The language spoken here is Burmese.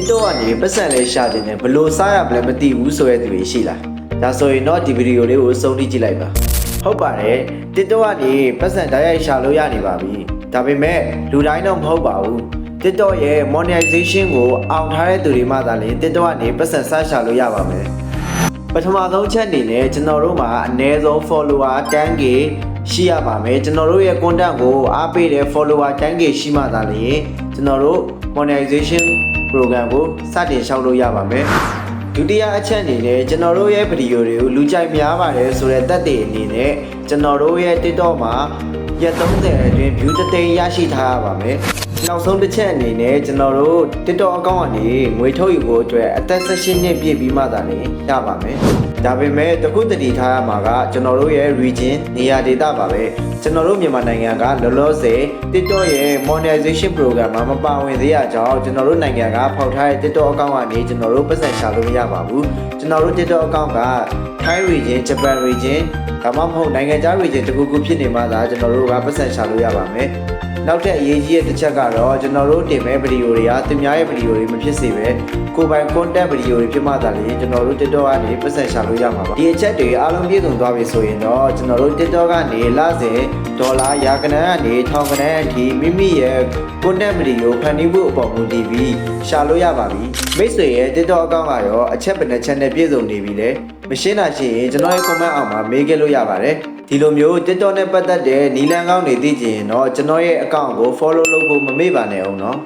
TikTok ကနေပတ်စံလေးရှာတင်တယ်ဘလို့စားရမလဲမသိဘူးဆိုတဲ့သူတွေရှိလားဒါဆိုရင်တော့ဒီဗီဒီယိုလေးကိုစုံထိကြည့်လိုက်ပါဟုတ်ပါတယ် TikTok ကနေပတ်စံတိုက်ရိုက်ရှာလို့ရနေပါပြီဒါပေမဲ့လူတိုင်းတော့မဟုတ်ပါဘူး TikTok ရဲ့ monetization ကိုအောင်ထားတဲ့သူတွေမှသာလေ TikTok ကနေပတ်စံစားရှာလို့ရပါမယ်ပထမဆုံးချက်အနေနဲ့ကျွန်တော်တို့မှာအနည်းဆုံး follower 10k ရှိရပါမယ်ကျွန်တော်တို့ရဲ့ content ကိုအားပေးတဲ့ follower 10k ရှိမှသာလေကျွန်တော်တို့ monetization program ကိုစတင်ရှောက်လို့ရပါမယ်ဒုတိယအချက်အနေနဲ့ကျွန်တော်တို့ရဲ့ဗီဒီယိုတွေကိုလူကြိုက်များပါတယ်ဆိုတဲ့သက်သေအနေနဲ့ကျွန်တော်တို့ရဲ့ TikTok မှာရက်30အတွင်း view တစ်သိန်းရရှိထားရပါမယ်နောက်ဆုံးတစ်ချက်အနေနဲ့ကျွန်တော်တို့ TikTok အကောင့်ကနေငွေထုတ်ယူဖို့အတွက်အသက်16နှစ်ပြည့်ပြီးမှသာလေရပါမယ်ဒါပေမဲ့တခုတတိထားရမှာကကျွန်တော်တို့ရဲ့ region နေရာဒေသပါပဲကျွန်တော်တို့မြန်မာနိုင်ငံကလောလောဆယ် TikTok ရဲ့ monetization program မှာမပါဝင်သေးရကြောင်းကျွန်တော်တို့နိုင်ငံကဖောက်ထားတဲ့ TikTok အကောင့်ကနေကျွန်တော်တို့ပတ်စံရှာလို့မရပါဘူးကျွန်တော်တို့ TikTok အကောင့်က Thai region Japan region ဒါမှမဟုတ်နိုင်ငံခြား region တခုခုဖြစ်နေမှသာကျွန်တော်တို့ကပတ်စံရှာလို့ရပါမယ်နောက်ထပ်အရေးကြီးတဲ့တစ်ချက်ကတော့ကျွန်တော်တို့တင်မဲ့ဗီဒီယိုတွေကသူများရဲ့ဗီဒီယိုတွေမဖြစ်စေပဲကိုယ်ပိုင် content ဗီဒီယိုတွေဖြစ်မှသာလေကျွန်တော်တို့ TikTok ကနေပတ်စံရှာလို့ရမှာပါဒီအချက်တွေအားလုံးပြည့်စုံသွားပြီဆိုရင်တော့ကျွန်တော်တို့ TikTok ကနေလစဉ်ဒေါ်လာရာခိုင်နှုန်းကနေထောင်ကနန်းအထိမိမိရဲ့ content ဗီဒီယိုဖန်တီးမှုအပေါ်မူတည်ပြီးရှာလို့ရပါပြီမိတ်ဆွေရဲ့ TikTok အကောင့်ကတော့အချက်ဘယ်နှချက်နဲ့ပြည့်စုံနေပြီလဲမရှင်းတာရှိရင်ကျွန်တော်ရဲ့ comment အောက်မှာမေးခဲ့လို့ရပါတယ်ဒီလိုမျိုး TikTok နဲ့ပတ်သက်တဲ့နီလန်ကောင်းတွေသိချင်ရင်တော့ကျွန်တော်ရဲ့ account ကို follow လုပ်ဖို့မမေ့ပါနဲ့အောင်နော်